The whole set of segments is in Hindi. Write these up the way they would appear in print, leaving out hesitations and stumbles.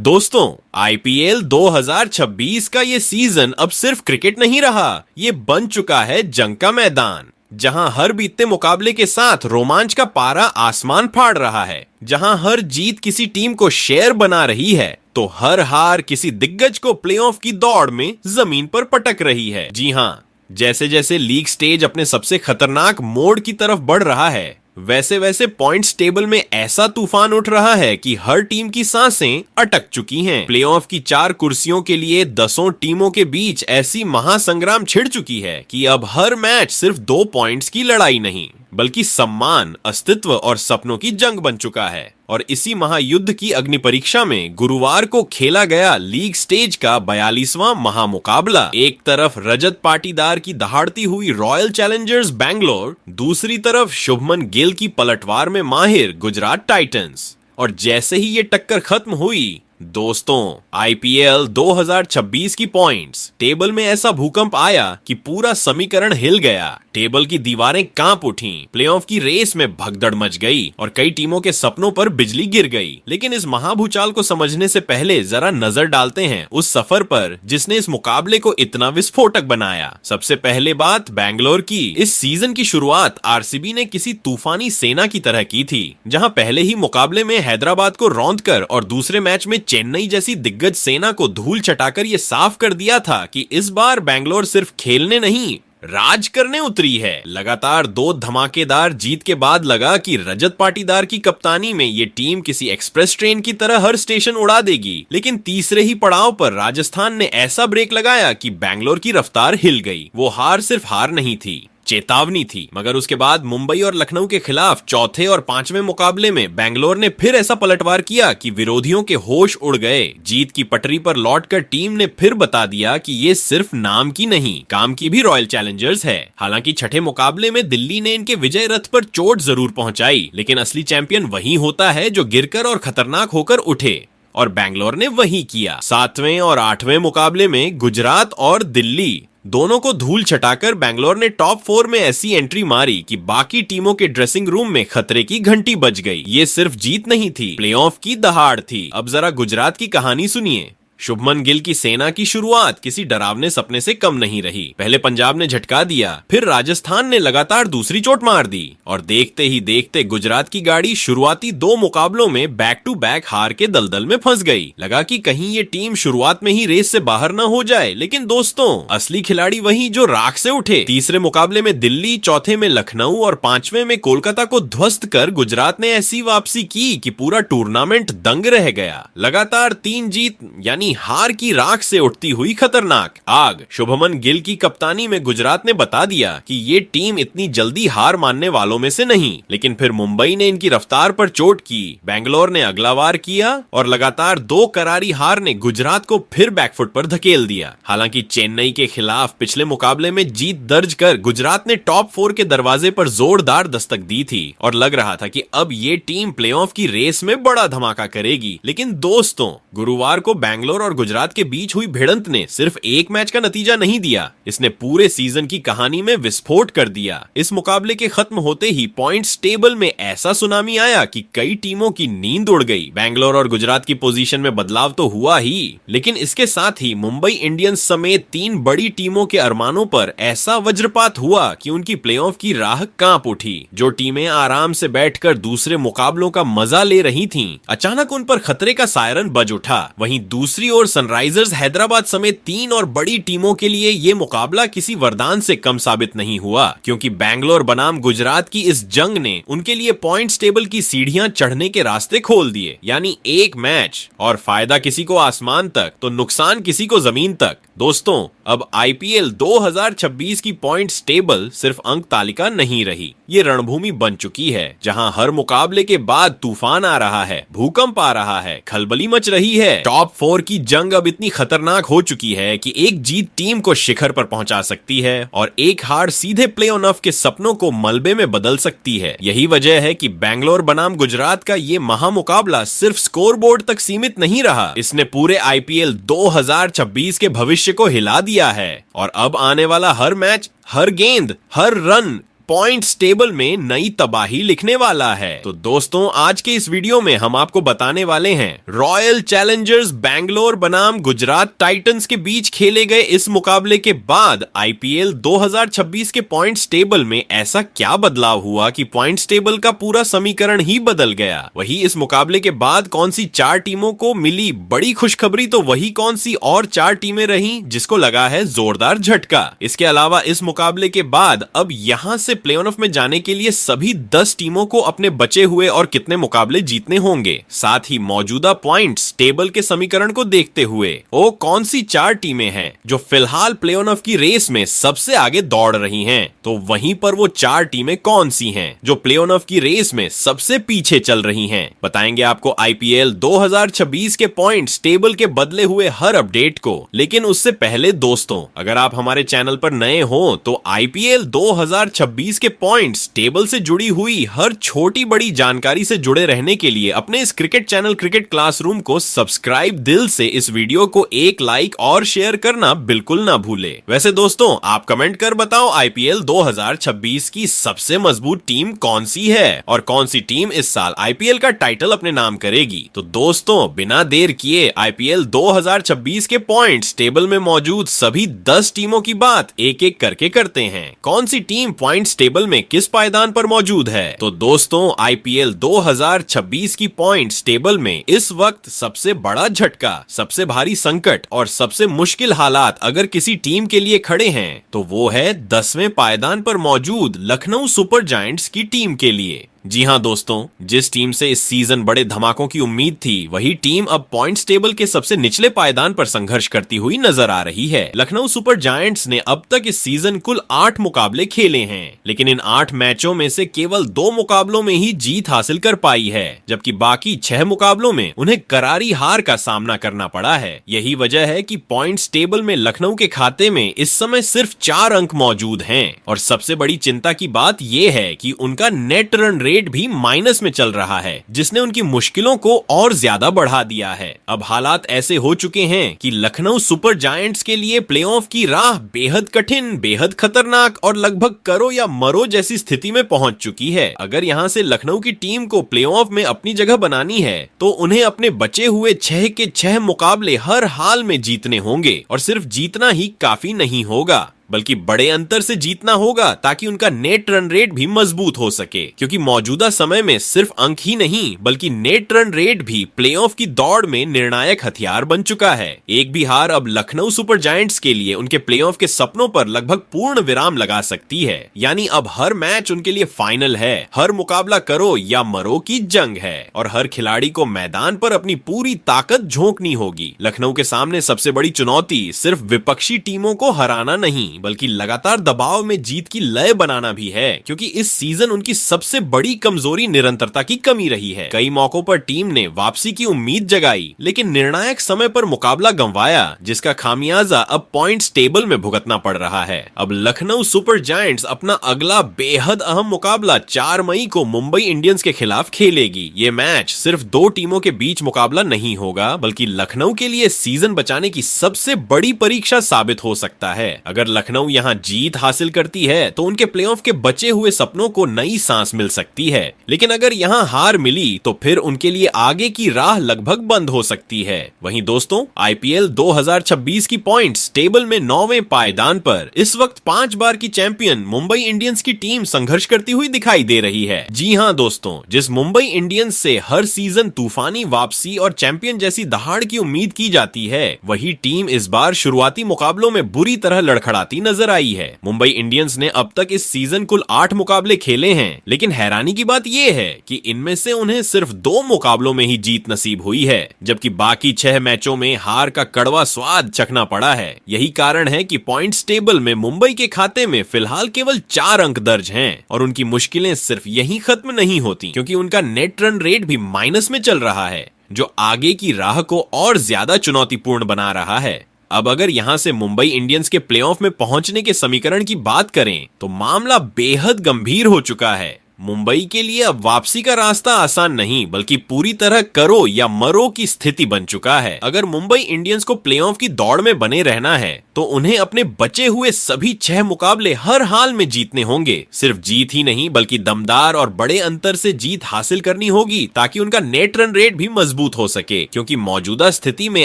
दोस्तों, आईपीएल 2026 का ये सीजन अब सिर्फ क्रिकेट नहीं रहा, ये बन चुका है जंग का मैदान, जहां हर बीतते मुकाबले के साथ रोमांच का पारा आसमान फाड़ रहा है, जहां हर जीत किसी टीम को शेर बना रही है, तो हर हार किसी दिग्गज को प्लेऑफ की दौड़ में जमीन पर पटक रही है। जी हां, जैसे जैसे लीग स्टेज अपने सबसे खतरनाक मोड़ की तरफ बढ़ रहा है, वैसे वैसे पॉइंट्स टेबल में ऐसा तूफान उठ रहा है कि हर टीम की सांसें अटक चुकी हैं। प्लेऑफ की 4 कुर्सियों के लिए 10 टीमों के बीच ऐसी महासंग्राम छिड़ चुकी है कि अब हर मैच सिर्फ 2 पॉइंट्स की लड़ाई नहीं, बल्कि सम्मान, अस्तित्व और सपनों की जंग बन चुका है। और इसी महायुद्ध की अग्नि परीक्षा में गुरुवार को खेला गया लीग स्टेज का 42वां महामुकाबला। एक तरफ रजत पाटीदार की दहाड़ती हुई रॉयल चैलेंजर्स बैंगलोर, दूसरी तरफ शुभमन गिल की पलटवार में माहिर गुजरात टाइटंस। और जैसे ही ये टक्कर खत्म हुई, दोस्तों, आईपीएल 2026 की पॉइंट्स टेबल में ऐसा भूकंप आया कि पूरा समीकरण हिल गया। टेबल की दीवारें कांप उठीं, प्लेऑफ की रेस में भगदड़ मच गई और कई टीमों के सपनों पर बिजली गिर गई। लेकिन इस महाभूचाल को समझने से पहले जरा नजर डालते हैं उस सफर पर जिसने इस मुकाबले को इतना विस्फोटक बनाया। सबसे पहले बात बैंगलोर की। इस सीजन की शुरुआत आरसीबी ने किसी तूफानी सेना की तरह की थी, जहां पहले ही मुकाबले में हैदराबाद को रौंदकर और दूसरे मैच में चेन्नई जैसी दिग्गज सेना को धूल चटाकर ये साफ कर दिया था कि इस बार बैंगलोर सिर्फ खेलने नहीं, राज करने उतरी है। लगातार 2 धमाकेदार जीत के बाद लगा कि रजत पाटीदार की कप्तानी में ये टीम किसी एक्सप्रेस ट्रेन की तरह हर स्टेशन उड़ा देगी। लेकिन तीसरे ही पड़ाव पर राजस्थान ने ऐसा ब्रेक लगाया कि बैंगलोर की रफ्तार हिल गई। वो हार सिर्फ हार नहीं थी, चेतावनी थी। मगर उसके बाद मुंबई और लखनऊ के खिलाफ चौथे और 5वें मुकाबले में बैंगलोर ने फिर ऐसा पलटवार किया कि विरोधियों के होश उड़ गए। जीत की पटरी पर लौटकर टीम ने फिर बता दिया कि ये सिर्फ नाम की नहीं, काम की भी रॉयल चैलेंजर्स है। हालांकि छठे मुकाबले में दिल्ली ने इनके विजय रथ पर चोट जरूर पहुंचाई, लेकिन असली चैंपियन वही होता है जो गिरकर और खतरनाक होकर उठे, और बैंगलोर ने वही किया। 7वें और 8वें मुकाबले में गुजरात और दिल्ली दोनों को धूल छटाकर बैंगलोर ने टॉप 4 में ऐसी एंट्री मारी कि बाकी टीमों के ड्रेसिंग रूम में खतरे की घंटी बज गई। ये सिर्फ जीत नहीं थी, प्लेऑफ की दहाड़ थी। अब जरा गुजरात की कहानी सुनिए। शुभमन गिल की सेना की शुरुआत किसी डरावने सपने से कम नहीं रही। पहले पंजाब ने झटका दिया, फिर राजस्थान ने लगातार दूसरी चोट मार दी, और देखते ही देखते गुजरात की गाड़ी शुरुआती 2 मुकाबलों में बैक टू बैक हार के दलदल में फंस गई। लगा कि कहीं ये टीम शुरुआत में ही रेस से बाहर न हो जाए, लेकिन दोस्तों, असली खिलाड़ी वही जो राख से उठे। तीसरे मुकाबले में दिल्ली, चौथे में लखनऊ और 5वें में कोलकाता को ध्वस्त कर गुजरात ने ऐसी वापसी की कि पूरा टूर्नामेंट दंग रह गया। लगातार 3 जीत यानी हार की राख से उठती हुई खतरनाक आग। शुभमन गिल की कप्तानी में गुजरात ने बता दिया कि ये टीम इतनी जल्दी हार मानने वालों में से नहीं। लेकिन फिर मुंबई ने इनकी रफ्तार पर चोट की, बैंगलोर ने अगला वार किया, और लगातार 2 करारी हार ने गुजरात को फिर बैकफुट पर धकेल दिया। हालांकि चेन्नई के खिलाफ पिछले मुकाबले में जीत दर्ज कर गुजरात ने टॉप 4 के दरवाजे पर जोरदार दस्तक दी थी, और लग रहा था कि अब ये टीम प्लेऑफ की रेस में बड़ा धमाका करेगी। लेकिन दोस्तों, गुरुवार को बैंगलोर और गुजरात के बीच हुई भिड़ंत ने सिर्फ एक मैच का नतीजा नहीं दिया, इसने पूरे सीजन की कहानी में विस्फोट कर दिया। इस मुकाबले के खत्म होते ही पॉइंट्स टेबल में ऐसा सुनामी आया कि कई टीमों की नींद उड़ गई। बैंगलोर और गुजरात की पोजीशन में बदलाव तो हुआ ही, लेकिन इसके साथ ही मुंबई इंडियंस समेत 3 बड़ी टीमों के अरमानों पर ऐसा वज्रपात हुआ कि उनकी प्लेऑफ की राह कांप उठी। जो टीमें आराम से बैठकर दूसरे मुकाबलों का मजा ले रही थीं, अचानक उन पर खतरे का सायरन बज उठा। वहीं दूसरी और सनराइजर्स हैदराबाद समेत 3 और बड़ी टीमों के लिए ये मुकाबला किसी वरदान से कम साबित नहीं हुआ, क्योंकि बैंगलोर बनाम गुजरात की इस जंग ने उनके लिए पॉइंट्स टेबल की सीढ़ियां चढ़ने के रास्ते खोल दिए। यानी एक मैच और फायदा किसी को आसमान तक तो नुकसान किसी को जमीन तक। दोस्तों, अब आईपीएल 2026 की पॉइंट्स टेबल सिर्फ अंक तालिका नहीं रही, ये रणभूमि बन चुकी है, जहां हर मुकाबले के बाद तूफान आ रहा है, भूकंप आ रहा है, खलबली मच रही है। टॉप 4 की जंग अब इतनी खतरनाक हो चुकी है कि एक जीत टीम को शिखर पर पहुंचा सकती है, और एक हार सीधे प्ले ऑफ के सपनों को मलबे में बदल सकती है। यही वजह है कि बैंगलोर बनाम गुजरात का ये महामुकाबला सिर्फ स्कोरबोर्ड तक सीमित नहीं रहा, इसने पूरे आईपीएल 2026 के भविष्य को हिला दिया है। और अब आने वाला हर मैच, हर गेंद, हर रन पॉइंट्स टेबल में नई तबाही लिखने वाला है। तो दोस्तों, आज के इस वीडियो में हम आपको बताने वाले हैं रॉयल चैलेंजर्स बैंगलोर बनाम गुजरात टाइटंस के बीच खेले गए इस मुकाबले के बाद आईपीएल 2026 के पॉइंट्स टेबल में ऐसा क्या बदलाव हुआ कि पॉइंट्स टेबल का पूरा समीकरण ही बदल गया। वही इस मुकाबले के बाद कौन सी 4 टीमों को मिली बड़ी खुशखबरी, तो वही कौन सी और 4 टीमें रहीं जिसको लगा है जोरदार झटका। इसके अलावा इस मुकाबले के बाद अब यहां से प्लेऑफ में जाने के लिए सभी 10 टीमों को अपने बचे हुए और कितने मुकाबले जीतने होंगे। साथ ही मौजूदा पॉइंट्स टेबल के समीकरण को देखते हुए वो कौन सी 4 टीमें हैं जो फिलहाल प्लेऑफ की रेस में सबसे आगे दौड़ रही हैं, तो वहीं पर वो 4 टीमें कौन सी हैं जो प्लेऑफ की रेस में सबसे पीछे चल रही हैं। बताएंगे आपको आईपीएल 2026 के पॉइंट्स टेबल के बदले हुए हर अपडेट को। लेकिन उससे पहले दोस्तों, अगर आप हमारे चैनल पर नए हो तो आईपीएल 2026 के पॉइंट्स टेबल से जुड़ी हुई हर छोटी बड़ी जानकारी से जुड़े रहने के लिए अपने इस क्रिकेट चैनल क्रिकेट क्लासरूम को सब्सक्राइब दिल से इस वीडियो को एक लाइक और शेयर करना बिल्कुल ना भूले। वैसे दोस्तों, आप कमेंट कर बताओ आईपीएल 2026 की सबसे मजबूत टीम कौन सी है और कौन सी टीम इस साल आईपीएल का टाइटल अपने नाम करेगी। तो दोस्तों, बिना देर किए आईपीएल 2026 के पॉइंट्स टेबल में मौजूद सभी 10 टीमों की बात एक एक करके करते हैं। कौन सी टीम पॉइंट्स टेबल में किस पायदान पर मौजूद है। तो दोस्तों, आईपीएल 2026 की पॉइंट्स टेबल में इस वक्त सबसे बड़ा झटका, सबसे भारी संकट और सबसे मुश्किल हालात अगर किसी टीम के लिए खड़े हैं तो वो है 10वें पायदान पर मौजूद लखनऊ सुपर जायंट्स की टीम के लिए। जी हां दोस्तों, जिस टीम से इस सीजन बड़े धमाकों की उम्मीद थी वही टीम अब पॉइंट्स टेबल के सबसे निचले पायदान पर संघर्ष करती हुई नजर आ रही है। लखनऊ सुपर जायंट्स ने अब तक इस सीजन कुल 8 मुकाबले खेले हैं, लेकिन इन 8 मैचों में से केवल 2 मुकाबलों में ही जीत हासिल कर पाई है, जबकि बाकी 6 मुकाबलों में उन्हें करारी हार का सामना करना पड़ा है। यही वजह है कि पॉइंट्स टेबल में लखनऊ के खाते में इस समय सिर्फ 4 अंक मौजूद हैं और सबसे बड़ी चिंता की बात यह है कि उनका नेट रन रेट भी माइनस में चल रहा है, जिसने उनकी मुश्किलों को और ज्यादा बढ़ा दिया है। अब हालात ऐसे हो चुके हैं कि लखनऊ सुपर जायंट्स के लिए प्लेऑफ की राह बेहद कठिन, बेहद खतरनाक और लगभग करो या मरो जैसी स्थिति में पहुंच चुकी है। अगर यहां से लखनऊ की टीम को प्लेऑफ में अपनी जगह बनानी है तो उन्हें अपने बचे हुए 6 के 6 मुकाबले हर हाल में जीतने होंगे और सिर्फ जीतना ही काफी नहीं होगा, बल्कि बड़े अंतर से जीतना होगा ताकि उनका नेट रन रेट भी मजबूत हो सके, क्योंकि मौजूदा समय में सिर्फ अंक ही नहीं बल्कि नेट रन रेट भी प्लेऑफ की दौड़ में निर्णायक हथियार बन चुका है। एक भी हार अब लखनऊ सुपर जायंट्स के लिए उनके प्लेऑफ के सपनों पर लगभग पूर्ण विराम लगा सकती है। यानी अब हर मैच उनके लिए फाइनल है, हर मुकाबला करो या मरो की जंग है और हर खिलाड़ी को मैदान पर अपनी पूरी ताकत झोंकनी होगी। लखनऊ के सामने सबसे बड़ी चुनौती सिर्फ विपक्षी टीमों को हराना नहीं बल्कि लगातार दबाव में जीत की लय बनाना भी है, क्योंकि इस सीजन उनकी सबसे बड़ी कमजोरी निरंतरता की कमी रही है। कई मौकों पर टीम ने वापसी की उम्मीद जगाई लेकिन निर्णायक समय पर मुकाबला गंवाया, जिसका खामियाजा अब पॉइंट्स टेबल में भुगतना पड़ रहा है। अब लखनऊ सुपर जायंट्स अपना अगला बेहद अहम मुकाबला 4 मई को मुंबई इंडियंस के खिलाफ खेलेगी। ये मैच सिर्फ 2 टीमों के बीच मुकाबला नहीं होगा बल्कि लखनऊ के लिए सीजन बचाने की सबसे बड़ी परीक्षा साबित हो सकता है। अगर लखनऊ यहां जीत हासिल करती है तो उनके प्लेऑफ के बचे हुए सपनों को नई सांस मिल सकती है, लेकिन अगर यहां हार मिली तो फिर उनके लिए आगे की राह लगभग बंद हो सकती है। वहीं दोस्तों, आईपीएल 2026 की पॉइंट्स टेबल में 9वें पायदान पर इस वक्त 5 बार की चैंपियन मुंबई इंडियंस की टीम संघर्ष करती हुई दिखाई दे रही है। जी हां दोस्तों, जिस मुंबई इंडियंस से हर सीजन तूफानी वापसी और चैंपियन जैसी दहाड़ की उम्मीद की जाती है, वही टीम इस बार शुरुआती मुकाबलों में बुरी तरह लड़खड़ाती नजर आई है। मुंबई इंडियंस ने अब तक इस सीजन कुल 8 मुकाबले खेले हैं, लेकिन हैरानी की बात यह है कि इनमें से उन्हें सिर्फ 2 मुकाबलों में ही जीत नसीब हुई है, जबकि बाकी 6 मैचों में हार का कड़वा स्वाद चखना पड़ा है। यही कारण है कि पॉइंट्स टेबल में मुंबई के खाते में फिलहाल केवल 4 अंक दर्ज हैं और उनकी मुश्किलें सिर्फ यहीं खत्म नहीं होती, क्योंकि उनका नेट रन रेट भी माइनस में चल रहा है, जो आगे की राह को और ज्यादा चुनौतीपूर्ण बना रहा है। अब अगर यहां से मुंबई इंडियंस के प्लेऑफ में पहुंचने के समीकरण की बात करें तो मामला बेहद गंभीर हो चुका है। मुंबई के लिए अब वापसी का रास्ता आसान नहीं बल्कि पूरी तरह करो या मरो की स्थिति बन चुका है। अगर मुंबई इंडियंस को प्लेऑफ की दौड़ में बने रहना है तो उन्हें अपने बचे हुए सभी 6 मुकाबले हर हाल में जीतने होंगे। सिर्फ जीत ही नहीं बल्कि दमदार और बड़े अंतर से जीत हासिल करनी होगी ताकि उनका नेट रन रेट भी मजबूत हो सके, क्योंकि मौजूदा स्थिति में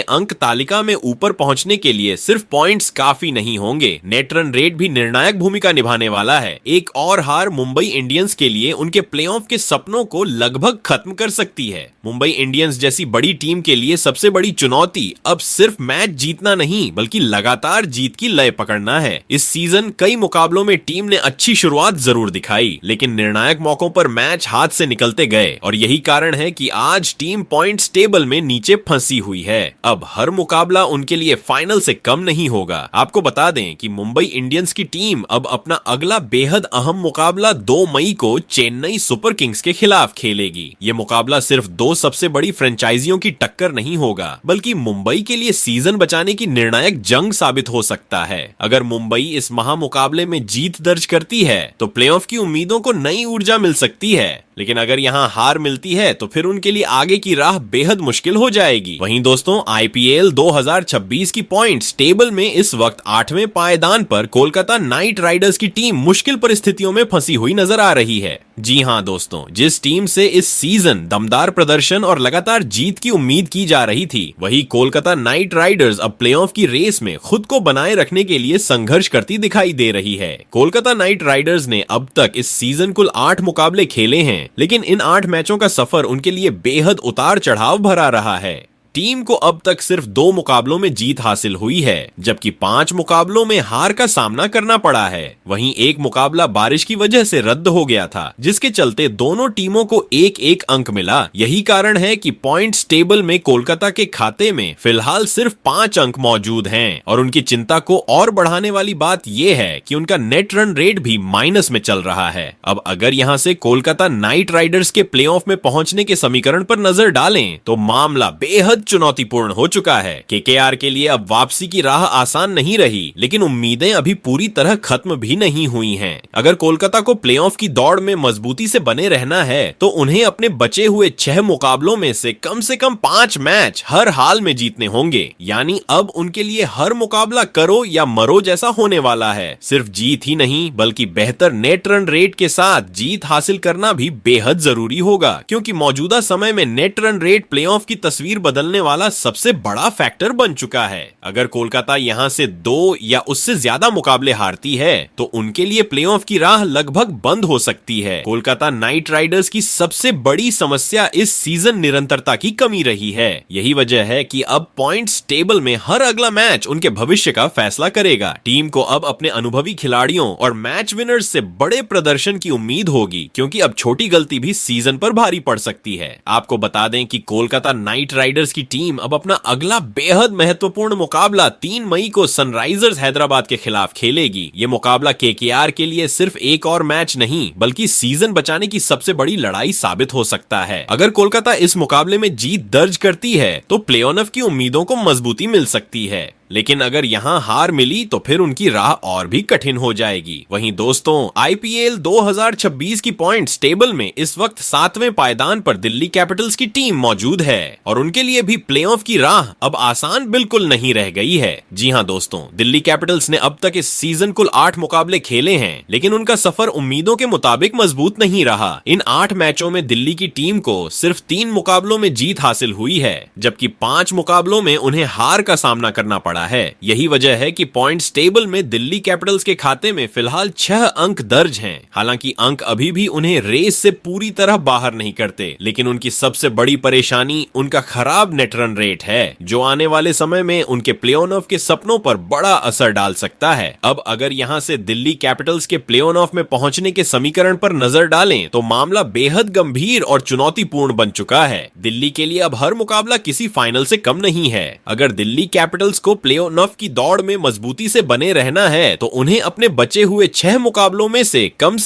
अंक तालिका में ऊपर पहुंचने के लिए सिर्फ पॉइंट्स काफी नहीं होंगे, नेट रन रेट भी निर्णायक भूमिका निभाने वाला है। एक और हार मुंबई इंडियंस के लिए उनके प्लेऑफ के सपनों को लगभग खत्म कर सकती है। मुंबई इंडियंस जैसी बड़ी टीम के लिए सबसे बड़ी चुनौती अब सिर्फ मैच जीतना नहीं बल्कि लगातार जीत की लय पकड़ना है। इस सीजन कई मुकाबलों में टीम ने अच्छी शुरुआत जरूर दिखाई, लेकिन निर्णायक मौकों पर मैच हाथ से निकलते गए और यही कारण है कि आज टीम पॉइंट्स टेबल में नीचे फंसी हुई है। अब हर मुकाबला उनके लिए फाइनल से कम नहीं होगा। आपको बता दें कि मुंबई इंडियंस की टीम अब अपना अगला बेहद अहम मुकाबला 2 मई को चेन्नई सुपर किंग्स के खिलाफ खेलेगी। ये मुकाबला सिर्फ 2 सबसे बड़ी फ्रेंचाइजियों की टक्कर नहीं होगा बल्कि मुंबई के लिए सीजन बचाने की निर्णायक जंग साबित हो सकता है। अगर मुंबई इस महामुकाबले में जीत दर्ज करती है तो प्लेऑफ की उम्मीदों को नई ऊर्जा मिल सकती है, लेकिन अगर यहाँ हार मिलती है तो फिर उनके लिए आगे की राह बेहद मुश्किल हो जाएगी। वहीं दोस्तों, आईपीएल 2026 की पॉइंट्स टेबल में इस वक्त 8वें पायदान पर कोलकाता नाइट राइडर्स की टीम मुश्किल परिस्थितियों में फंसी हुई नजर आ रही है। जी हाँ दोस्तों, जिस टीम से इस सीजन दमदार प्रदर्शन और लगातार जीत की उम्मीद की जा रही थी, वही कोलकाता नाइट राइडर्स अब प्लेऑफ की रेस में खुद को बनाए रखने के लिए संघर्ष करती दिखाई दे रही है। कोलकाता नाइट राइडर्स ने अब तक इस सीजन कुल 8 मुकाबले खेले हैं, लेकिन इन 8 मैचों का सफर उनके लिए बेहद उतार चढ़ाव भरा रहा है। टीम को अब तक सिर्फ 2 मुकाबलों में जीत हासिल हुई है, जबकि 5 मुकाबलों में हार का सामना करना पड़ा है। वहीं एक मुकाबला बारिश की वजह से रद्द हो गया था, जिसके चलते दोनों टीमों को 1-1 अंक मिला। यही कारण है कि पॉइंट्स टेबल में कोलकाता के खाते में फिलहाल सिर्फ 5 अंक मौजूद हैं और उनकी चिंता को और बढ़ाने वाली बात यह है कि उनका नेट रन रेट भी माइनस में चल रहा है। अब अगर यहां से कोलकाता नाइट राइडर्स के प्लेऑफ में पहुंचने के समीकरण पर नजर डालें तो मामला बेहद चुनौतीपूर्ण हो चुका है। केकेआर के लिए अब वापसी की राह आसान नहीं रही, लेकिन उम्मीदें अभी पूरी तरह खत्म भी नहीं हुई हैं। अगर कोलकाता को प्लेऑफ की दौड़ में मजबूती से बने रहना है तो उन्हें अपने बचे हुए 6 मुकाबलों में से कम 5 मैच हर हाल में जीतने होंगे। यानी अब उनके लिए हर मुकाबला करो या मरो जैसा होने वाला है। सिर्फ जीत ही नहीं बल्कि बेहतर नेट रन रेट के साथ जीत हासिल करना भी बेहद जरूरी होगा, क्योंकि मौजूदा समय में नेट रन रेट प्लेऑफ की तस्वीर बदलने वाला सबसे बड़ा फैक्टर बन चुका है। अगर कोलकाता यहां से 2 या उससे ज्यादा मुकाबले हारती है तो उनके लिए प्लेऑफ की राह लगभग बंद हो सकती है। कोलकाता नाइट राइडर्स की सबसे बड़ी समस्या इस सीजन निरंतरता की कमी रही है। यही वजह है कि अब पॉइंट्स टेबल में हर अगला मैच उनके भविष्य का फैसला करेगा। टीम को अब अपने अनुभवी खिलाड़ियों और मैच विनर्स से बड़े प्रदर्शन की उम्मीद होगी, क्योंकि अब छोटी गलती भी सीजन पर भारी पड़ सकती है। आपको बता दें कि कोलकाता नाइट राइडर्स की टीम अब अपना अगला बेहद महत्वपूर्ण मुकाबला 3 मई को सनराइजर्स हैदराबाद के खिलाफ खेलेगी। ये मुकाबला केकेआर के लिए सिर्फ एक और मैच नहीं बल्कि सीजन बचाने की सबसे बड़ी लड़ाई साबित हो सकता है। अगर कोलकाता इस मुकाबले में जीत दर्ज करती है तो प्ले ऑफ की उम्मीदों को मजबूती मिल सकती है, लेकिन अगर यहां हार मिली तो फिर उनकी राह और भी कठिन हो जाएगी। वहीं दोस्तों, आईपीएल 2026 की पॉइंट्स टेबल में इस वक्त 7वें पायदान पर दिल्ली कैपिटल्स की टीम मौजूद है और उनके लिए भी प्लेऑफ की राह अब आसान बिल्कुल नहीं रह गई है। जी हां दोस्तों, दिल्ली कैपिटल्स ने अब तक इस सीजन कुल 8 मुकाबले खेले हैं, लेकिन उनका सफर उम्मीदों के मुताबिक मजबूत नहीं रहा। इन 8 मैचों में दिल्ली की टीम को सिर्फ 3 मुकाबलों में जीत हासिल हुई है, जबकि 5 मुकाबलों में उन्हें हार का सामना करना पड़ा है। यही वजह है कि पॉइंट्स टेबल में दिल्ली कैपिटल्स के खाते में फिलहाल 6 अंक दर्ज हैं। हालांकि अंक अभी भी उन्हें रेस से पूरी तरह बाहर नहीं करते, लेकिन उनकी सबसे बड़ी परेशानी उनका खराब नेट रन रेट है, जो आने वाले समय में उनके प्ले ऑफ के सपनों पर बड़ा असर डाल सकता है। अब अगर यहां से दिल्ली कैपिटल्स के प्ले ऑफ में पहुंचने के समीकरण पर नजर डालें तो मामला बेहद गंभीर और चुनौतीपूर्ण बन चुका है। दिल्ली के लिए अब हर मुकाबला किसी फाइनल से कम नहीं है। अगर दिल्ली कैपिटल्स को प्ले प्लेऑफ की दौड़ में मजबूती से बने रहना है तो उन्हें अपने बचे हुए 6 मुकाबलों में से कम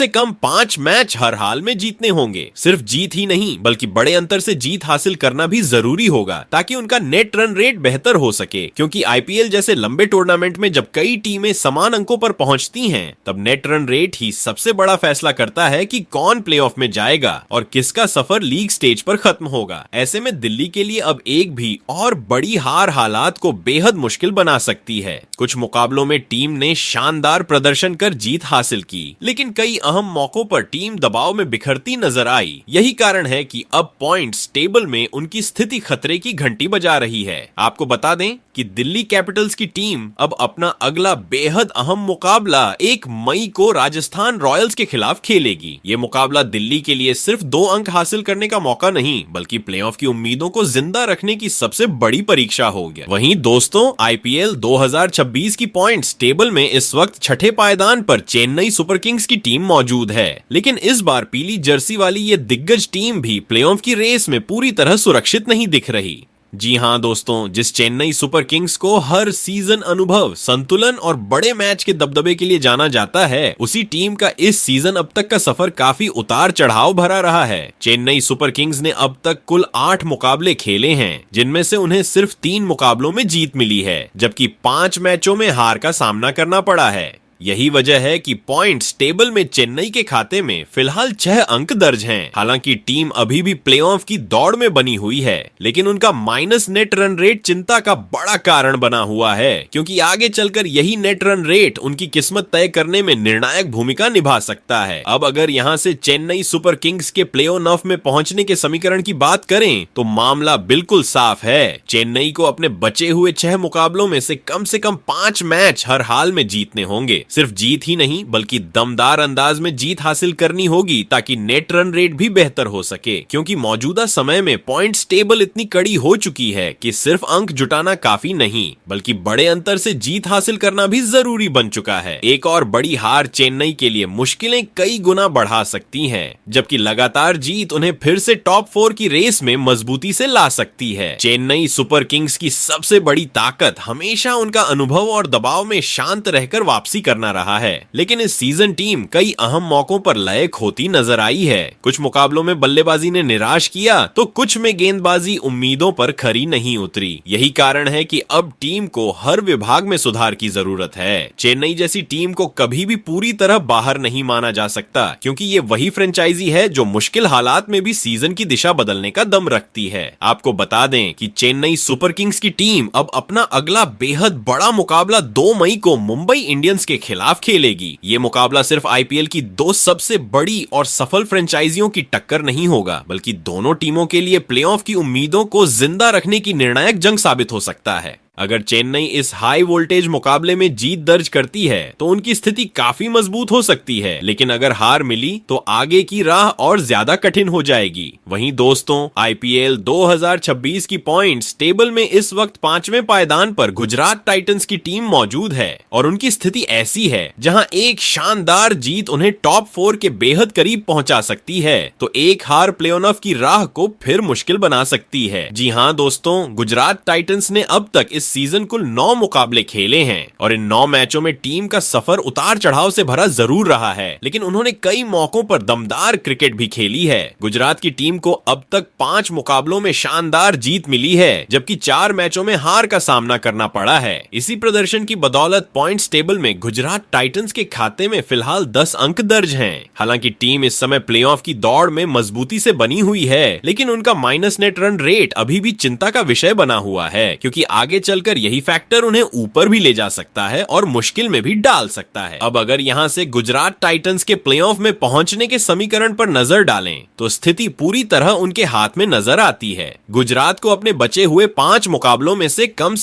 5 मैच हर हाल में जीतने होंगे। सिर्फ जीत ही नहीं बल्कि बड़े अंतर से जीत हासिल करना भी जरूरी होगा ताकि उनका नेट रन रेट बेहतर हो सके, क्योंकि आईपीएल जैसे लंबे टूर्नामेंट में जब कई टीमें समान अंकों पर पहुंचती हैं तब नेट रन रेट ही सबसे बड़ा फैसला करता है कि कौन प्लेऑफ में जाएगा और किसका सफर लीग स्टेज पर खत्म होगा। ऐसे में दिल्ली के लिए अब एक भी और बड़ी हार हालात को बेहद मुश्किल बना सकती है। कुछ मुकाबलों में टीम ने शानदार प्रदर्शन कर जीत हासिल की, लेकिन कई अहम मौकों पर टीम दबाव में बिखरती नजर आई। यही कारण है कि अब पॉइंट्स टेबल में उनकी स्थिति खतरे की घंटी बजा रही है। आपको बता दें कि दिल्ली कैपिटल्स की टीम अब अपना अगला बेहद अहम मुकाबला 1 मई को राजस्थान रॉयल्स के खिलाफ खेलेगी। ये मुकाबला दिल्ली के लिए सिर्फ 2 अंक हासिल करने का मौका नहीं बल्कि प्लेऑफ की उम्मीदों को जिंदा रखने की सबसे बड़ी परीक्षा होगी। वहीं दोस्तों, आईपीएल 2026 की पॉइंट्स टेबल में इस वक्त छठे पायदान पर चेन्नई सुपर किंग्स की टीम मौजूद है, लेकिन इस बार पीली जर्सी वाली ये दिग्गज टीम भी प्लेऑफ की रेस में पूरी तरह सुरक्षित नहीं दिख रही। जी हां दोस्तों, जिस चेन्नई सुपर किंग्स को हर सीजन अनुभव, संतुलन और बड़े मैच के दबदबे के लिए जाना जाता है, उसी टीम का इस सीजन अब तक का सफर काफी उतार चढ़ाव भरा रहा है। चेन्नई सुपर किंग्स ने अब तक कुल 8 मुकाबले खेले हैं, जिनमें से उन्हें सिर्फ 3 मुकाबलों में जीत मिली है, जबकि 5 मैचों में हार का सामना करना पड़ा है। यही वजह है कि पॉइंट्स टेबल में चेन्नई के खाते में फिलहाल 6 अंक दर्ज हैं। हालांकि टीम अभी भी प्लेऑफ की दौड़ में बनी हुई है, लेकिन उनका माइनस नेट रन रेट चिंता का बड़ा कारण बना हुआ है, क्योंकि आगे चलकर यही नेट रन रेट उनकी किस्मत तय करने में निर्णायक भूमिका निभा सकता है। अब अगर यहां से चेन्नई सुपर किंग्स के प्लेऑफ में पहुंचने के समीकरण की बात करें तो मामला बिल्कुल साफ है। चेन्नई को अपने बचे हुए 6 मुकाबलों में से कम 5 मैच हर हाल में जीतने होंगे। सिर्फ जीत ही नहीं बल्कि दमदार अंदाज में जीत हासिल करनी होगी ताकि नेट रन रेट भी बेहतर हो सके, क्योंकि मौजूदा समय में पॉइंट्स टेबल इतनी कड़ी हो चुकी है कि सिर्फ अंक जुटाना काफी नहीं बल्कि बड़े अंतर से जीत हासिल करना भी जरूरी बन चुका है। एक और बड़ी हार चेन्नई के लिए मुश्किलें कई गुना बढ़ा सकती है, जबकि लगातार जीत उन्हें फिर से टॉप 4 की रेस में मजबूती से ला सकती है। चेन्नई सुपर किंग्स की सबसे बड़ी ताकत हमेशा उनका अनुभव और दबाव में शांत रहकर वापसी करना रहा है, लेकिन इस सीजन टीम कई अहम मौकों पर लय खोती नजर आई है। कुछ मुकाबलों में बल्लेबाजी ने निराश किया तो कुछ में गेंदबाजी उम्मीदों पर खरी नहीं उतरी। यही कारण है कि अब टीम को हर विभाग में सुधार की जरूरत है। चेन्नई जैसी टीम को कभी भी पूरी तरह बाहर नहीं माना जा सकता, क्योंकि ये वही फ्रेंचाइजी है जो मुश्किल हालात में भी सीजन की दिशा बदलने का दम रखती है। आपको बता दें कि चेन्नई सुपर किंग्स की टीम अब अपना अगला बेहद बड़ा मुकाबला 2 मई को मुंबई इंडियंस के खिलाफ खेलेगी। ये मुकाबला सिर्फ आईपीएल की 2 सबसे बड़ी और सफल फ्रेंचाइजियों की टक्कर नहीं होगा बल्कि दोनों टीमों के लिए प्लेऑफ की उम्मीदों को जिंदा रखने की निर्णायक जंग साबित हो सकता है। अगर चेन्नई इस हाई वोल्टेज मुकाबले में जीत दर्ज करती है तो उनकी स्थिति काफी मजबूत हो सकती है, लेकिन अगर हार मिली तो आगे की राह और ज्यादा कठिन हो जाएगी। वहीं दोस्तों, आईपीएल 2026 की पॉइंट्स टेबल में इस वक्त 5वें पायदान पर गुजरात टाइटंस की टीम मौजूद है और उनकी स्थिति ऐसी है जहां एक शानदार जीत उन्हें टॉप 4 के बेहद करीब पहुंचा सकती है, तो एक हार प्लेऑफ की राह को फिर मुश्किल बना सकती है। जी हां दोस्तों, गुजरात टाइटंस ने अब तक इस सीजन कुल 9 मुकाबले खेले हैं और इन 9 मैचों में टीम का सफर उतार चढ़ाव से भरा जरूर रहा है, लेकिन उन्होंने कई मौकों पर दमदार क्रिकेट भी खेली है। गुजरात की टीम को अब तक 5 मुकाबलों में शानदार जीत मिली है, जबकि 4 मैचों में हार का सामना करना पड़ा है। इसी प्रदर्शन की बदौलत पॉइंट्स टेबल में गुजरात टाइटंस के खाते में फिलहाल 10 अंक दर्ज हैं। हालांकि टीम इस समय प्लेऑफ की दौड़ में मजबूती से बनी हुई है, लेकिन उनका माइनस नेट रन रेट अभी भी चिंता का विषय बना हुआ है, क्योंकि आगे चलकर यही फैक्टर उन्हें ऊपर भी ले जा सकता है और मुश्किल में भी डाल सकता है। अब अगर यहां से गुजरात टाइटंस के प्लेऑफ में पहुंचने के समीकरण पर नजर डालें तो स्थिति पूरी तरह उनके हाथ में नजर आती है। गुजरात को अपने बचे हुए 5 मुकाबलों में से कम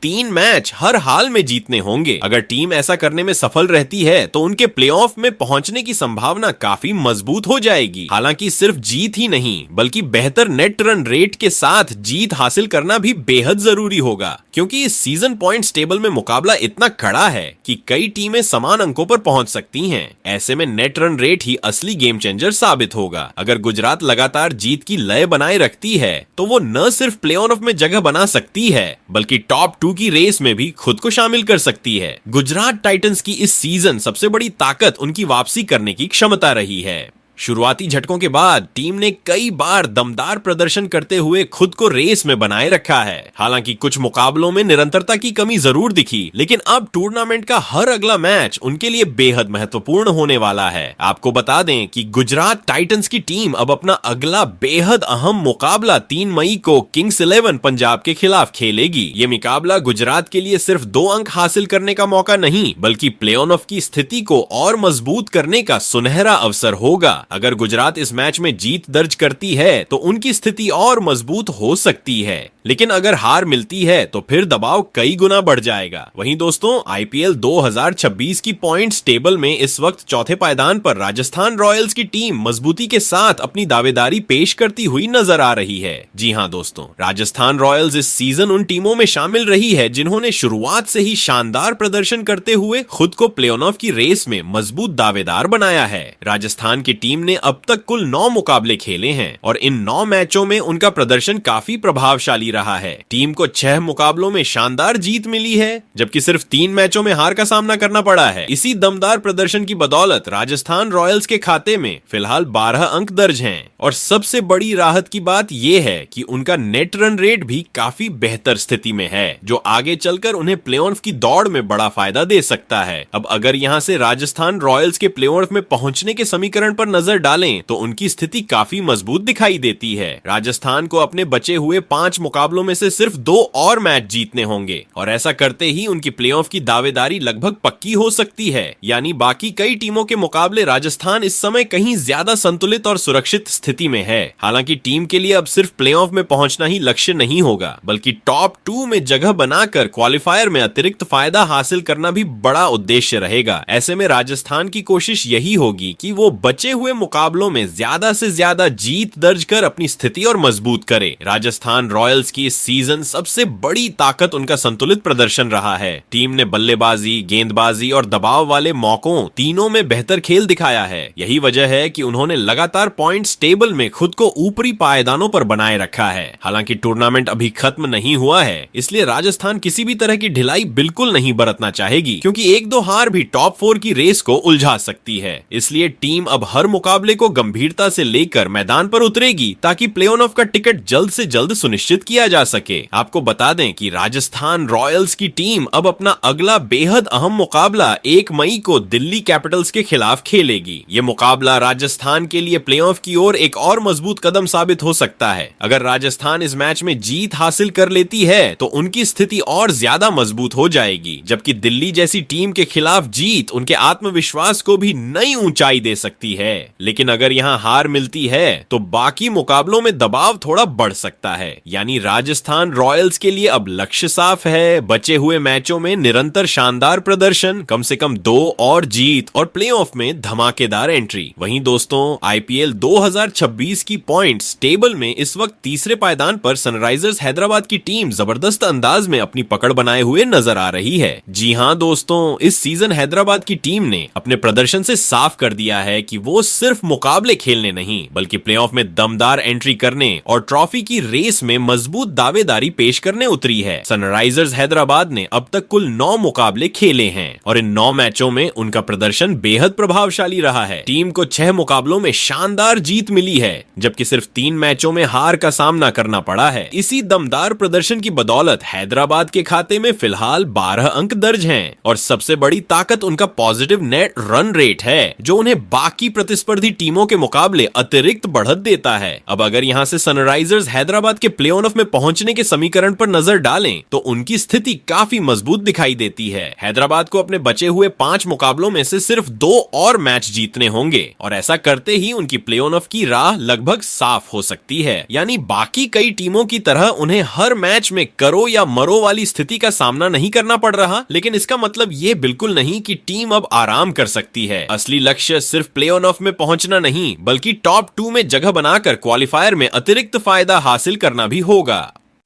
3 मैच हर हाल में जीतने होंगे। अगर टीम ऐसा करने में सफल रहती है तो उनके प्लेऑफ में पहुंचने की संभावना काफी मजबूत हो जाएगी। हालांकि सिर्फ जीत ही नहीं बल्कि बेहतर नेट रन रेट के साथ जीत हासिल करना भी बेहद जरूरी होगा, क्योंकि इस सीजन पॉइंट्स टेबल में मुकाबला इतना कड़ा है कि कई टीमें समान अंकों पर पहुंच सकती हैं। ऐसे में नेट रन रेट ही असली गेम चेंजर साबित होगा। अगर गुजरात लगातार जीत की लय बनाए रखती है तो वो न सिर्फ प्ले ऑफ में जगह बना सकती है बल्कि टॉप 2 की रेस में भी खुद को शामिल कर सकती है। गुजरात टाइटंस की इस सीजन सबसे बड़ी ताकत उनकी वापसी करने की क्षमता रही है। शुरुआती झटकों के बाद टीम ने कई बार दमदार प्रदर्शन करते हुए खुद को रेस में बनाए रखा है। हालांकि कुछ मुकाबलों में निरंतरता की कमी जरूर दिखी, लेकिन अब टूर्नामेंट का हर अगला मैच उनके लिए बेहद महत्वपूर्ण होने वाला है। आपको बता दें कि गुजरात टाइटंस की टीम अब अपना अगला बेहद अहम मुकाबला 3 मई को किंग्स 11 पंजाब के खिलाफ खेलेगी। ये मुकाबला गुजरात के लिए सिर्फ 2 अंक हासिल करने का मौका नहीं बल्कि प्ले ऑफ की स्थिति को और मजबूत करने का सुनहरा अवसर होगा। अगर गुजरात इस मैच में जीत दर्ज करती है तो उनकी स्थिति और मजबूत हो सकती है, लेकिन अगर हार मिलती है तो फिर दबाव कई गुना बढ़ जाएगा। वहीं दोस्तों, आईपीएल 2026 की पॉइंट्स टेबल में इस वक्त चौथे पायदान पर राजस्थान रॉयल्स की टीम मजबूती के साथ अपनी दावेदारी पेश करती हुई नजर आ रही है। जी हां दोस्तों, राजस्थान रॉयल्स इस सीजन उन टीमों में शामिल रही है जिन्होंने शुरुआत से ही शानदार प्रदर्शन करते हुए खुद को प्ले ऑफ की रेस में मजबूत दावेदार बनाया है। राजस्थान की टीम ने अब तक कुल 9 मुकाबले खेले हैं और इन 9 मैचों में उनका प्रदर्शन काफी प्रभावशाली रहा है। टीम को 6 मुकाबलों में शानदार जीत मिली है जबकि सिर्फ 3 मैचों में हार का सामना करना पड़ा है। इसी दमदार प्रदर्शन की बदौलत राजस्थान रॉयल्स के खाते में फिलहाल 12 अंक दर्ज हैं और सबसे बड़ी राहत की बात यह है कि उनका नेट रन रेट भी काफी बेहतर स्थिति में है, जो आगे चलकर उन्हें प्ले ऑफ की दौड़ में बड़ा फायदा दे सकता है। अब अगर यहां से राजस्थान रॉयल्स के प्ले ऑफ में पहुंचने के समीकरण पर नजर डालें तो उनकी स्थिति काफी मजबूत दिखाई देती है। राजस्थान को अपने बचे हुए 5 मुकाबलों में से सिर्फ 2 और मैच जीतने होंगे और ऐसा करते ही उनकी प्लेऑफ की दावेदारी लगभग पक्की हो सकती है। यानी बाकी कई टीमों के मुकाबले राजस्थान इस समय कहीं ज्यादा संतुलित और सुरक्षित स्थिति में है। हालांकि टीम के लिए अब सिर्फ प्लेऑफ में पहुंचना ही लक्ष्य नहीं होगा बल्कि टॉप 2 में जगह बनाकर क्वालिफायर में अतिरिक्त फायदा हासिल करना भी बड़ा उद्देश्य रहेगा। ऐसे में राजस्थान की कोशिश यही होगी कि वो बचे हुए मुकाबलों में ज्यादा से ज्यादा जीत दर्ज कर अपनी स्थिति और मजबूत करे। राजस्थान रॉयल्स की इस सीजन सबसे बड़ी ताकत उनका संतुलित प्रदर्शन रहा है। टीम ने बल्लेबाजी, गेंदबाजी और दबाव वाले मौकों तीनों में बेहतर खेल दिखाया है। यही वजह है कि उन्होंने लगातार पॉइंट्स टेबल में खुद को ऊपरी पायदानों पर बनाए रखा है। हालांकि टूर्नामेंट अभी खत्म नहीं हुआ है, इसलिए राजस्थान किसी भी तरह की ढिलाई बिल्कुल नहीं बरतना चाहेगी, क्योंकि 1-2 हार भी टॉप 4 की रेस को उलझा सकती है। इसलिए टीम अब हर मुकाबले को गंभीरता से लेकर मैदान पर उतरेगी ताकि प्ले ऑफ का टिकट जल्द से जल्द सुनिश्चित किया जा सके। आपको बता दें कि राजस्थान रॉयल्स की टीम अब अपना अगला बेहद अहम मुकाबला 1 मई को दिल्ली कैपिटल्स के खिलाफ खेलेगी। ये मुकाबला राजस्थान के लिए प्ले ऑफ की ओर एक और मजबूत कदम साबित हो सकता है। अगर राजस्थान इस मैच में जीत हासिल कर लेती है तो उनकी स्थिति और ज्यादा मजबूत हो जाएगी, जबकि दिल्ली जैसी टीम के खिलाफ जीत उनके आत्मविश्वास को भी नई ऊंचाई दे सकती है। लेकिन अगर यहाँ हार मिलती है तो बाकी मुकाबलों में दबाव थोड़ा बढ़ सकता है। यानी राजस्थान रॉयल्स के लिए अब लक्ष्य साफ है, बचे हुए मैचों में निरंतर शानदार प्रदर्शन, कम से कम 2 और जीत और प्लेऑफ में धमाकेदार एंट्री। वहीं दोस्तों, आईपीएल 2026 की पॉइंट्स टेबल में इस वक्त तीसरे पायदान पर सनराइजर्स हैदराबाद की टीम जबरदस्त अंदाज में अपनी पकड़ बनाए हुए नजर आ रही है। जी हां दोस्तों, इस सीजन हैदराबाद की टीम ने अपने प्रदर्शन से साफ कर दिया है कि वो सिर्फ मुकाबले खेलने नहीं बल्कि प्लेऑफ में दमदार एंट्री करने और ट्रॉफी की रेस में मजबूत दावेदारी पेश करने उतरी है। सनराइजर्स हैदराबाद ने अब तक कुल 9 मुकाबले खेले हैं और इन 9 मैचों में उनका प्रदर्शन बेहद प्रभावशाली रहा है। टीम को 6 मुकाबलों में शानदार जीत मिली है जबकि सिर्फ 3 मैचों में हार का सामना करना पड़ा है। इसी दमदार प्रदर्शन की बदौलत हैदराबाद के खाते में फिलहाल 12 अंक दर्ज हैं और सबसे बड़ी ताकत उनका पॉजिटिव नेट रन रेट है, जो उन्हें बाकी प्रतिस्पर्धी टीमों के मुकाबले अतिरिक्त बढ़त देता है। अब अगर यहां से सनराइजर्स हैदराबाद के प्ले ऑफ में पहुंचने के समीकरण पर नजर डालें तो उनकी स्थिति काफी मजबूत दिखाई देती है। हैदराबाद को अपने बचे हुए 5 मुकाबलों में से सिर्फ 2 और मैच जीतने होंगे और ऐसा करते ही उनकी प्ले ऑफ की राह लगभग साफ हो सकती है। यानी बाकी कई टीमों की तरह उन्हें हर मैच में करो या मरो वाली स्थिति का सामना नहीं करना पड़ रहा, लेकिन इसका मतलब ये बिल्कुल नहीं कि टीम अब आराम कर सकती है। असली लक्ष्य सिर्फ प्ले ऑफ में पहुंचना नहीं बल्कि टॉप 2 में जगह बनाकर क्वालिफायर में अतिरिक्त फायदा हासिल करना भी होगा।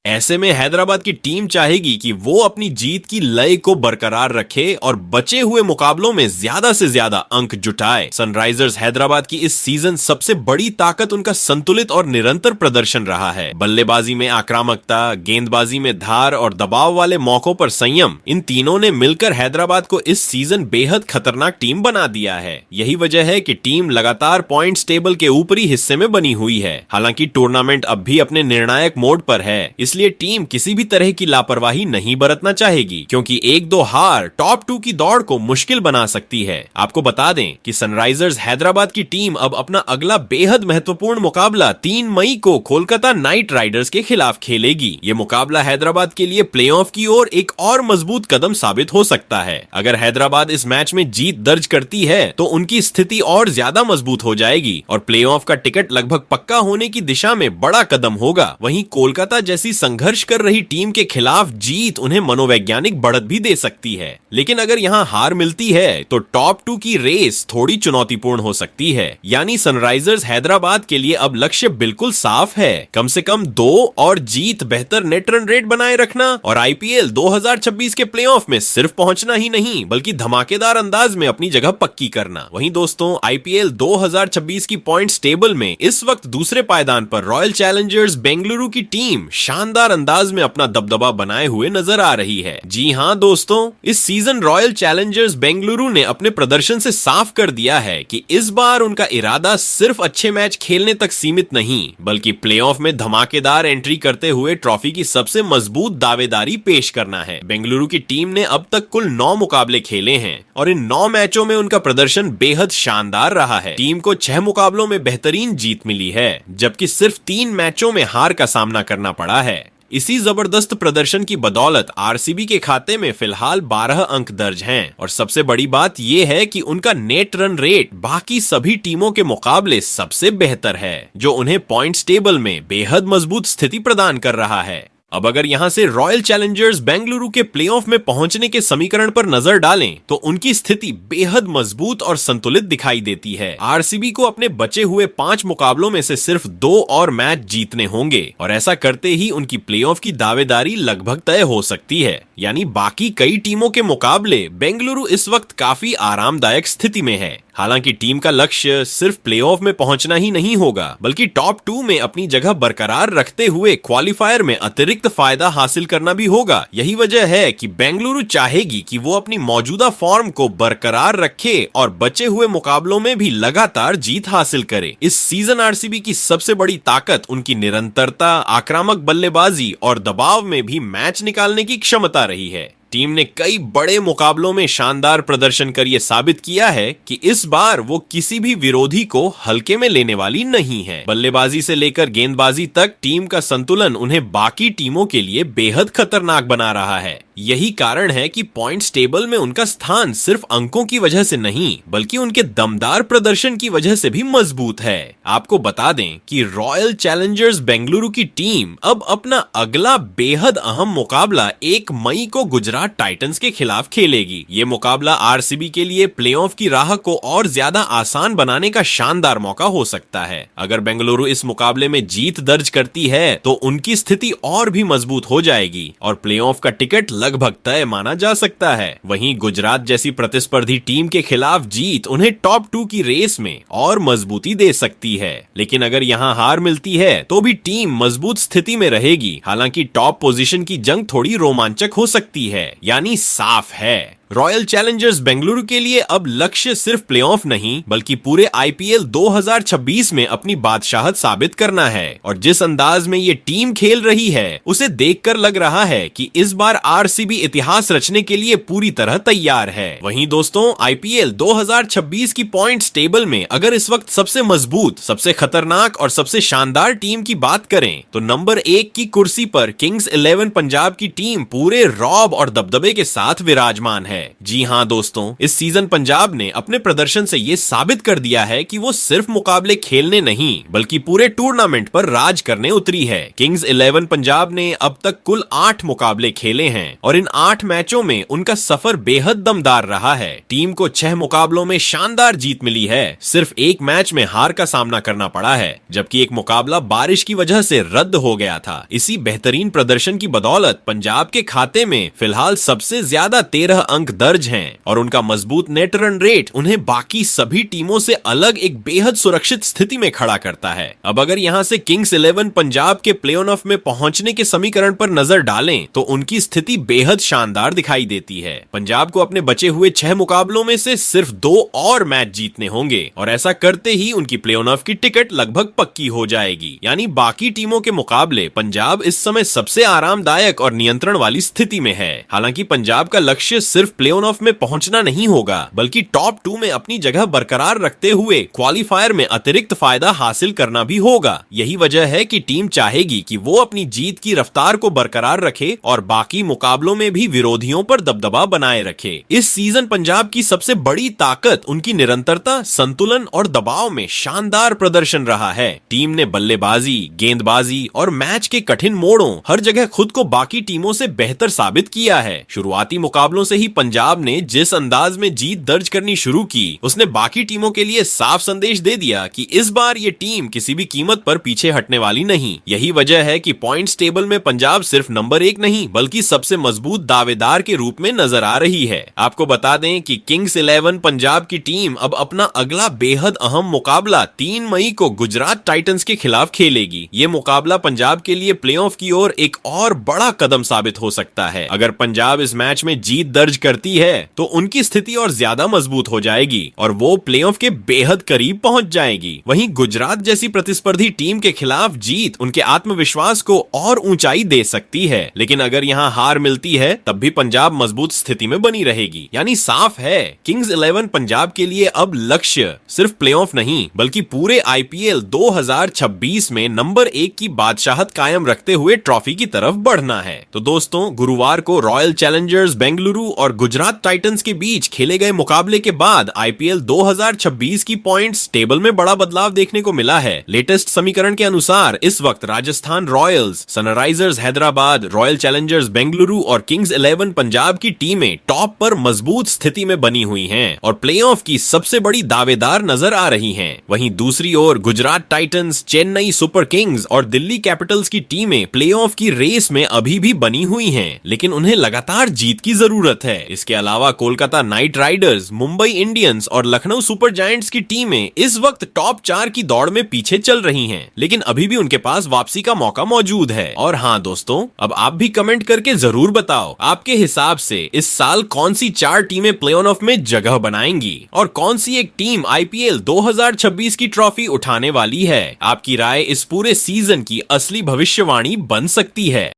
ऐसे में हैदराबाद की टीम चाहेगी कि वो अपनी जीत की लय को बरकरार रखे और बचे हुए मुकाबलों में ज्यादा से ज्यादा अंक जुटाए। सनराइजर्स हैदराबाद की इस सीजन सबसे बड़ी ताकत उनका संतुलित और निरंतर प्रदर्शन रहा है। बल्लेबाजी में आक्रामकता, गेंदबाजी में धार और दबाव वाले मौकों पर संयम, इन तीनों ने मिलकर हैदराबाद को इस सीजन बेहद खतरनाक टीम बना दिया है। यही वजह है कि टीम लगातार पॉइंट्स टेबल के ऊपरी हिस्से में बनी हुई है। हालांकि टूर्नामेंट अब भी अपने निर्णायक मोड पर है, इसलिए टीम किसी भी तरह की लापरवाही नहीं बरतना चाहेगी, क्योंकि एक दो हार टॉप 2 की दौड़ को मुश्किल बना सकती है। आपको बता दें कि सनराइजर्स हैदराबाद की टीम अब अपना अगला बेहद महत्वपूर्ण मुकाबला 3 मई को कोलकाता नाइट राइडर्स के खिलाफ खेलेगी। ये मुकाबला हैदराबाद के लिए प्लेऑफ की ओर एक और मजबूत कदम साबित हो सकता है। अगर हैदराबाद इस मैच में जीत दर्ज करती है तो उनकी स्थिति और ज्यादा मजबूत हो जाएगी और प्लेऑफ का टिकट लगभग पक्का होने की दिशा में बड़ा कदम होगा। वहीं कोलकाता जैसी संघर्ष कर रही टीम के खिलाफ जीत उन्हें मनोवैज्ञानिक बढ़त भी दे सकती है। लेकिन अगर यहां हार मिलती है तो टॉप 2 की रेस थोड़ी चुनौतीपूर्ण हो सकती है। यानी सनराइजर्स हैदराबाद के लिए अब लक्ष्य बिल्कुल साफ है, कम से कम 2 और जीत, बेहतर नेट रन रेट बनाए रखना और आईपीएल 2026 के प्लेऑफ में सिर्फ पहुंचना ही नहीं बल्कि धमाकेदार अंदाज में अपनी जगह पक्की करना। वहीं दोस्तों, आईपीएल 2026 की पॉइंट्स टेबल में इस वक्त दूसरे पायदान पर रॉयल चैलेंजर्स बेंगलुरु की टीम शानदार अंदाज में अपना दबदबा बनाए हुए नजर आ रही है। जी हां दोस्तों, इस सीजन रॉयल चैलेंजर्स बेंगलुरु ने अपने प्रदर्शन से साफ कर दिया है कि इस बार उनका इरादा सिर्फ अच्छे मैच खेलने तक सीमित नहीं बल्कि प्लेऑफ में धमाकेदार एंट्री करते हुए ट्रॉफी की सबसे मजबूत दावेदारी पेश करना है। बेंगलुरु की टीम ने अब तक कुल 9 मुकाबले खेले हैं और इन 9 मैचों में उनका प्रदर्शन बेहद शानदार रहा है। टीम को 6 मुकाबलों में बेहतरीन जीत मिली है, जबकि सिर्फ 3 मैचों में हार का सामना करना पड़ा है। इसी जबरदस्त प्रदर्शन की बदौलत आरसीबी के खाते में फिलहाल 12 अंक दर्ज हैं और सबसे बड़ी बात यह है कि उनका नेट रन रेट बाकी सभी टीमों के मुकाबले सबसे बेहतर है, जो उन्हें पॉइंट्स टेबल में बेहद मजबूत स्थिति प्रदान कर रहा है। अब अगर यहां से रॉयल चैलेंजर्स बेंगलुरु के प्लेऑफ में पहुंचने के समीकरण पर नजर डालें तो उनकी स्थिति बेहद मजबूत और संतुलित दिखाई देती है। आरसीबी को अपने बचे हुए 5 मुकाबलों में से सिर्फ 2 और मैच जीतने होंगे और ऐसा करते ही उनकी प्लेऑफ की दावेदारी लगभग तय हो सकती है। यानी बाकी कई टीमों के मुकाबले बेंगलुरु इस वक्त काफी आरामदायक स्थिति में है। हालांकि टीम का लक्ष्य सिर्फ प्लेऑफ में पहुंचना ही नहीं होगा बल्कि टॉप 2 में अपनी जगह बरकरार रखते हुए क्वालिफायर में अतिरिक्त फायदा हासिल करना भी होगा। यही वजह है कि बेंगलुरु चाहेगी कि वो अपनी मौजूदा फॉर्म को बरकरार रखे और बचे हुए मुकाबलों में भी लगातार जीत हासिल करे। इस सीजन आरसीबी की सबसे बड़ी ताकत उनकी निरंतरता, आक्रामक बल्लेबाजी और दबाव में भी मैच निकालने की क्षमता रही है। टीम ने कई बड़े मुकाबलों में शानदार प्रदर्शन कर यह साबित किया है कि इस बार वो किसी भी विरोधी को हल्के में लेने वाली नहीं है। बल्लेबाजी से लेकर गेंदबाजी तक टीम का संतुलन उन्हें बाकी टीमों के लिए बेहद खतरनाक बना रहा है। यही कारण है कि पॉइंट्स टेबल में उनका स्थान सिर्फ अंकों की वजह से नहीं बल्कि उनके दमदार प्रदर्शन की वजह से भी मजबूत है। आपको बता दें कि रॉयल चैलेंजर्स बेंगलुरु की टीम अब अपना अगला बेहद अहम मुकाबला 1 मई को गुजरात टाइटंस के खिलाफ खेलेगी। ये मुकाबला आरसीबी के लिए प्लेऑफ की राह को और ज्यादा आसान बनाने का शानदार मौका हो सकता है। अगर बेंगलुरु इस मुकाबले में जीत दर्ज करती है तो उनकी स्थिति और भी मजबूत हो जाएगी और प्लेऑफ का टिकट लगभग तय माना जा सकता है। वहीं गुजरात जैसी प्रतिस्पर्धी टीम के खिलाफ जीत उन्हें टॉप 2 की रेस में और मजबूती दे सकती है। लेकिन अगर यहां हार मिलती है तो भी टीम मजबूत स्थिति में रहेगी। हालांकि टॉप पोजीशन की जंग थोड़ी रोमांचक हो सकती है। यानी साफ है, रॉयल चैलेंजर्स बेंगलुरु के लिए अब लक्ष्य सिर्फ प्लेऑफ नहीं बल्कि पूरे आईपीएल 2026 में अपनी बादशाहत साबित करना है। और जिस अंदाज में ये टीम खेल रही है उसे देखकर लग रहा है कि इस बार आरसीबी इतिहास रचने के लिए पूरी तरह तैयार है। वहीं दोस्तों, आईपीएल 2026 की पॉइंट्स टेबल में अगर इस वक्त सबसे मजबूत, सबसे खतरनाक और सबसे शानदार टीम की बात करें तो नंबर 1 की कुर्सी पर किंग्स 11 पंजाब की टीम पूरे रौब और दबदबे के साथ विराजमान है। जी हाँ दोस्तों, इस सीजन पंजाब ने अपने प्रदर्शन से ये साबित कर दिया है कि वो सिर्फ मुकाबले खेलने नहीं बल्कि पूरे टूर्नामेंट पर राज करने उतरी है। किंग्स 11 पंजाब ने अब तक कुल 8 मुकाबले खेले हैं और इन 8 मैचों में उनका सफर बेहद दमदार रहा है। टीम को 6 मुकाबलों में शानदार जीत मिली है, सिर्फ एक मैच में हार का सामना करना पड़ा है, जबकि एक मुकाबला बारिश की वजह से रद्द हो गया था। इसी बेहतरीन प्रदर्शन की बदौलत पंजाब के खाते में फिलहाल सबसे ज्यादा 13 अंक दर्ज हैं और उनका मजबूत नेट रन रेट उन्हें बाकी सभी टीमों से अलग एक बेहद सुरक्षित स्थिति में खड़ा करता है। अब अगर यहां से किंग्स 11 पंजाब के प्ले ऑफ में पहुंचने के समीकरण पर नजर डालें तो उनकी स्थिति बेहद शानदार दिखाई देती है। पंजाब को अपने बचे हुए 6 मुकाबलों में से सिर्फ 2 और मैच जीतने होंगे और ऐसा करते ही उनकी प्ले ऑफ की टिकट लगभग पक्की हो जाएगी। यानी बाकी टीमों के मुकाबले पंजाब इस समय सबसे आरामदायक और नियंत्रण वाली स्थिति में है। हालांकि पंजाब का लक्ष्य सिर्फ प्ले ऑफ में पहुंचना नहीं होगा बल्कि टॉप 2 में अपनी जगह बरकरार रखते हुए क्वालिफायर में अतिरिक्त फायदा हासिल करना भी होगा। यही वजह है कि टीम चाहेगी कि वो अपनी जीत की रफ्तार को बरकरार रखे और बाकी मुकाबलों में भी विरोधियों पर दबदबा बनाए रखे। इस सीजन पंजाब की सबसे बड़ी ताकत उनकी निरंतरता, संतुलन और दबाव में शानदार प्रदर्शन रहा है। टीम ने बल्लेबाजी, गेंदबाजी और मैच के कठिन मोड़ों हर जगह खुद को बाकी टीमों से बेहतर साबित किया है। शुरुआती मुकाबलों से ही पंजाब ने जिस अंदाज में जीत दर्ज करनी शुरू की उसने बाकी टीमों के लिए साफ संदेश दे दिया कि इस बार ये टीम किसी भी कीमत पर पीछे हटने वाली नहीं। यही वजह है कि पॉइंट्स टेबल में पंजाब सिर्फ नंबर 1 नहीं बल्कि सबसे मजबूत दावेदार के रूप में नजर आ रही है। आपको बता दें कि किंग्स 11 पंजाब की टीम अब अपना अगला बेहद अहम मुकाबला 3 मई को गुजरात टाइटंस के खिलाफ खेलेगी। ये मुकाबला पंजाब के लिए प्लेऑफ की ओर एक और बड़ा कदम साबित हो सकता है। अगर पंजाब इस मैच में जीत दर्ज करती है तो उनकी स्थिति और ज्यादा मजबूत हो जाएगी और वो प्लेऑफ के बेहद करीब पहुंच जाएगी। वहीं गुजरात जैसी प्रतिस्पर्धी टीम के खिलाफ जीत उनके आत्मविश्वास को और ऊंचाई दे सकती है, लेकिन अगर यहां हार मिलती है तब भी पंजाब मजबूत स्थिति में बनी रहेगी। यानी साफ है, किंग्स 11 पंजाब के लिए अब लक्ष्य सिर्फ प्लेऑफ नहीं बल्कि पूरे आईपीएल 2026 में नंबर 1 की बादशाहत कायम रखते हुए ट्रॉफी की तरफ बढ़ना है। तो दोस्तों, गुरुवार को रॉयल चैलेंजर्स बेंगलुरु और गुजरात टाइटंस के बीच खेले गए मुकाबले के बाद आईपीएल 2026 की पॉइंट्स टेबल में बड़ा बदलाव देखने को मिला है। लेटेस्ट समीकरण के अनुसार इस वक्त Rajasthan Royals, Sunrisers Hyderabad, royal Challengers Bengaluru और किंग्स 11 पंजाब की टीमें टॉप पर मजबूत स्थिति में बनी हुई हैं और प्लेऑफ की सबसे बड़ी दावेदार नजर आ रही हैं। वहीं दूसरी ओर Gujarat Titans, Chennai Super Kings और दिल्ली कैपिटल्स की टीमें प्लेऑफ की रेस में अभी भी बनी हुई हैं, लेकिन उन्हें लगातार जीत की जरूरत है। इसके अलावा Kolkata night Riders, Mumbai Indians और लखनऊ सुपर जायंट्स की टीमें इस वक्त टॉप 4 की दौड़ में पीछे चल रही हैं, लेकिन अभी भी उनके पास वापसी का मौका मौजूद है। और हाँ दोस्तों, अब आप भी कमेंट करके जरूर बताओ आपके हिसाब से इस साल कौन सी 4 टीमें प्ले ऑफ में जगह बनाएंगी और कौन सी एक टीम आईपीएल 2026 की ट्रॉफी उठाने वाली है। आपकी राय इस पूरे सीजन की असली भविष्यवाणी बन सकती है।